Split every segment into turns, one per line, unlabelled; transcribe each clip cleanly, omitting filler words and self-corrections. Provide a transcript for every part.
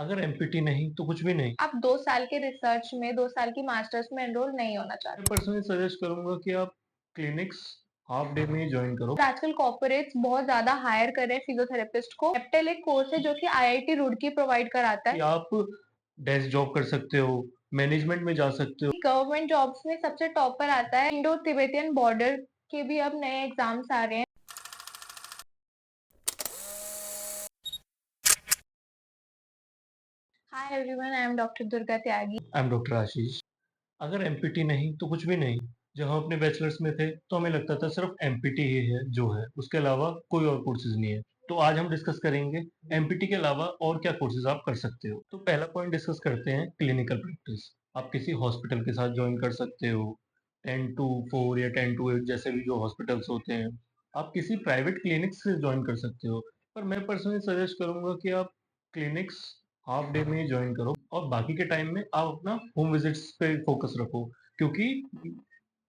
अगर एमपीटी नहीं तो कुछ भी नहीं।
आप 2 साल के रिसर्च में, 2 साल की मास्टर्स में एनरोल नहीं होना
मैं
चाहते।
पर्सनली सजेस्ट करूंगा कि आप क्लिनिक्स हाफ डे में ही ज्वाइन करो।
आजकल कॉर्पोरेट्स बहुत ज्यादा हायर कर रहे हैं फिजियोथेरेपिस्ट को। एप्टेल एक कोर्स है जो कि आईआईटी रुड़की प्रोवाइड कराता
कि
है।
आप डेस्क जॉब कर सकते हो, मैनेजमेंट में जा सकते हो।
गवर्नमेंट जॉब्स में सबसे टॉप पर आता है। इंडो तिब्बतियन बॉर्डर के भी अब नए एग्जाम्स आ रहे हैं। Hi everyone, I am doctor Durga Tyagi.
I am doctor Ashish. अगर एमपीटी नहीं तो कुछ भी नहीं। जब हम अपने बैचलर्स में थे तो हमें लगता था सिर्फ एमपीटी ही है जो है, उसके अलावा कोई और कोर्सेज नहीं है। तो आज हम डिस्कस करेंगे एमपीटी के अलावा और क्या कोर्सेज आप कर सकते हो। तो पहला पॉइंट डिस्कस करते हैं क्लिनिकल प्रैक्टिस। आप किसी हॉस्पिटल के साथ ज्वाइन कर सकते हो, 10 to 4 या 10 to 8 जैसे भी जो हॉस्पिटल्स होते हैं। आप किसी प्राइवेट क्लिनिक से ज्वाइन कर सकते हो, पर मैं पर्सनली सजेस्ट करूंगा कि आप क्लिनिक्स हाफ डे में ही ज्वाइन करो और बाकी के टाइम में आप अपना होम विजिट्स पे फोकस रखो, क्योंकि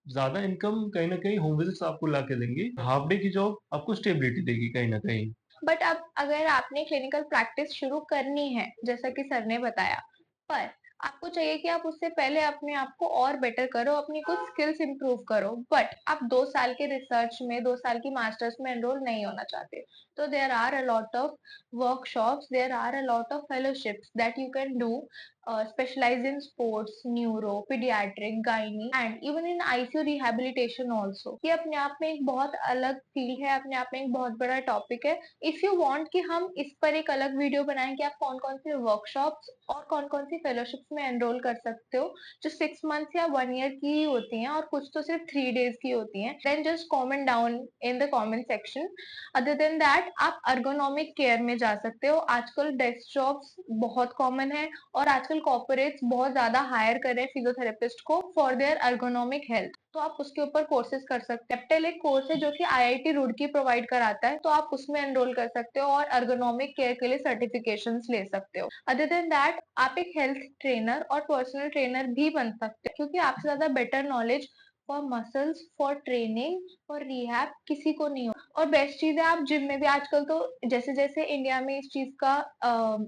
ज्यादा इनकम कहीं ना कहीं होम विजिट्स आपको ला के देंगी। हाफ डे की जॉब आपको स्टेबिलिटी देगी कहीं ना कहीं।
बट अब अगर आपने क्लिनिकल प्रैक्टिस शुरू करनी है, जैसा कि सर ने बताया, पर आपको चाहिए कि आप उससे पहले अपने आप को और बेटर करो, अपनी कुछ स्किल्स इंप्रूव करो, बट आप 2 साल के रिसर्च में, 2 साल की मास्टर्स में एनरोल नहीं होना चाहते, तो there are a lot of workshops, there are a lot of fellowships that you can do, specialize in sports, neuro, pediatric, gynae and even in ICU rehabilitation also। ये अपने आप में एक बहुत अलग फील्ड है, अपने आप में एक बहुत बड़ा टॉपिक है। इफ यू वांट कि हम इस पर एक अलग वीडियो बनाएं कि आप कौन कौन सी वर्कशॉप्स और कौन कौन सी फेलोशिप्स में एनरोल कर सकते हो, जो 6 मंथ्स या 1 ईयर की ही होती हैं और कुछ तो सिर्फ 3 डेज की होती हैं, then just comment down in the comment section. Other than that आप अर्गोनॉमिक केयर में जा सकते हो। आजकल डेस्क जॉब्स बहुत कॉमन है और आजकल कॉर्पोरेट्स बहुत ज्यादा हायर कर रहे हैं फिजियोथेरेपिस्ट को फॉर देयर अर्गोनॉमिक हेल्थ, तो आप उसके ऊपर कोर्सेज कर सकते हैं। एप्टेल एक कोर्स है जो कि आईआईटी रुड़की प्रोवाइड कराता है, तो आप उसमें एनरोल कर सकते हो और अर्गोनॉमिक केयर के लिए सर्टिफिकेशंस ले सकते हो। अदर देन दैट आप एक हेल्थ ट्रेनर और पर्सनल ट्रेनर भी बन सकते हो, क्योंकि आपसे ज्यादा better knowledge for muscles, for training, for rehab किसी को नहीं हो। और बेस्ट चीज है, आप जिम में भी आजकल तो जैसे जैसे इंडिया में इस चीज का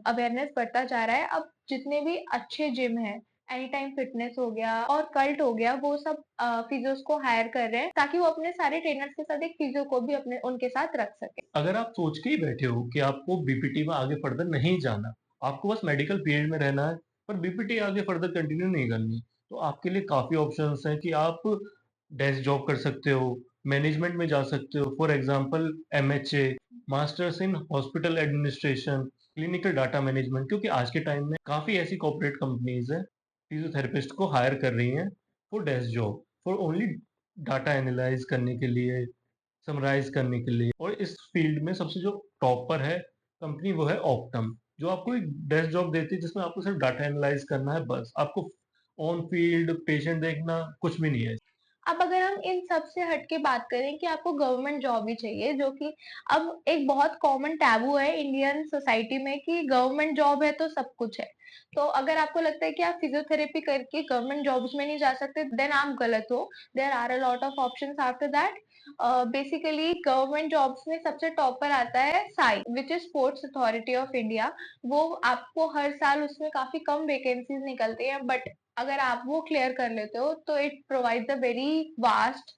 अवेयरनेस बढ़ता जा रहा है, अब जितने भी अच्छे जिम है, एनी टाइम फिटनेस हो गया और कल्ट हो गया, वो सब फिजियोस को हायर कर रहे हैं ताकि वो अपने सारे ट्रेनर्स के साथ एक फिजियो को भी अपने उनके साथ रख सके।
अगर आप सोच के ही बैठे हो कि आपको बीपीटी में आगे फर्दर नहीं जाना, आपको बस मेडिकल फील्ड में रहना है, पर बीपीटी आगे फर्दर कंटिन्यू नहीं करनी, तो आपके लिए काफी ऑप्शंस हैं कि आप डेस्क जॉब कर सकते हो, मैनेजमेंट में जा सकते हो। For example MHA, masters in hospital administration, clinical data management, क्योंकि आज के टाइम में काफी ऐसी कॉर्पोरेट कंपनीज हैं फिजियोथेरेपिस्ट को हायर कर रही हैं for desk job, for only data analyse करने के लिए, समराइज करने के लिए। और इस फील्ड में सबसे जो टॉप पर है कंपनी, वो है ऑप्टम, जो आपको एक डेस्क जॉब देती है जिसमें आपको सिर्फ डाटा एनालाइज करना है, बस आपको ऑन फील्ड पेशेंट देखना कुछ भी नहीं है।
अब अगर हम इन सब से हट के बात करें कि आपको गवर्नमेंट जॉब ही चाहिए, जो कि अब एक बहुत कॉमन टैबू है इंडियन सोसाइटी में कि गवर्नमेंट जॉब है तो सब कुछ है। तो अगर आपको लगता है कि आप फिजियोथेरेपी करके गवर्नमेंट जॉब्स में नहीं जा सकते, देन आप गलत हो। There are a lot of options after that. Basically government jobs में सबसे टॉप पर आता है SAI, which is sports authority of India. वो आपको हर साल उसमें काफी कम वैकेंसीज निकलती हैं, बट अगर आप वो क्लियर कर लेते हो तो it provides a very vast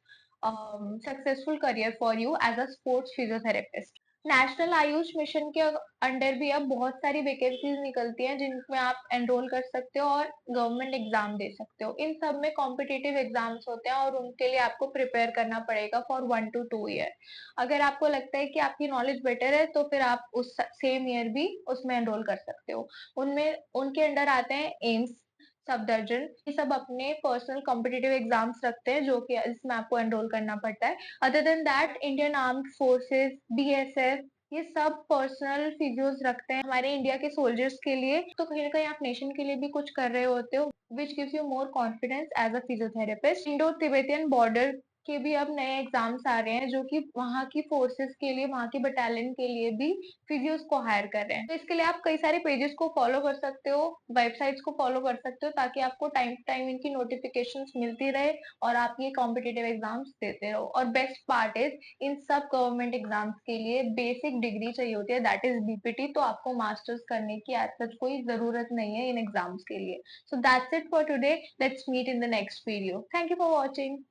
successful career for you as a sports physiotherapist. National Ayush mission के अंडर भी अब बहुत सारी वैकेंसीज निकलती हैं जिनमें आप एनरोल कर सकते हो और गवर्नमेंट एग्जाम दे सकते हो। इन सब में कॉम्पिटिटिव एग्जाम्स होते हैं और उनके लिए आपको प्रिपेयर करना पड़ेगा फॉर 1 to 2 ईयर। अगर आपको लगता है कि आपकी नॉलेज बेटर है तो फिर आप उस सेम ईयर भी उसमें एनरोल कर सकते हो। उनमें उनके अंडर आते हैं एम्स, सफदरजंग, ये सब अपने पर्सनल कॉम्पिटिटिव एग्जाम्स रखते हैं जो कि इसमें आपको एनरोल करना पड़ता है। Other than that Indian armed forces, BSF, ये सब पर्सनल फिजियोज रखते हैं हमारे इंडिया के सोल्जर्स के लिए। तो कहीं ना कहीं आप नेशन के लिए भी कुछ कर रहे होते हो, which gives you more confidence as a physiotherapist. Indo Tibetan border के भी अब नए एग्ज़ाम्स आ रहे हैं जो कि वहाँ की फ़ोर्सेस के लिए, वहाँ की बटालियन के लिए भी फिजियोज़ को हायर कर रहे हैं। तो इसके लिए आप कई सारे पेजेज़ को फ़ॉलो कर सकते हो, वेबसाइट्स को फ़ॉलो कर सकते हो ताकि आपको टाइम टू टाइम इनकी नोटिफ़िकेशंस मिलती रहे और आप ये कॉम्पिटिटिव एग्ज़ाम्स देते रहो। और बेस्ट पार्ट इज़ इन सब गवर्नमेंट एग्ज़ाम्स के लिए बेसिक डिग्री चाहिए होती है दैट इज़ बीपीटी, तो आपको मास्टर्स करने की एज़ सच कोई ज़रूरत नहीं है इन एग्ज़ाम्स के लिए। So that's it for today. Let's meet in the next video. Thank you for watching.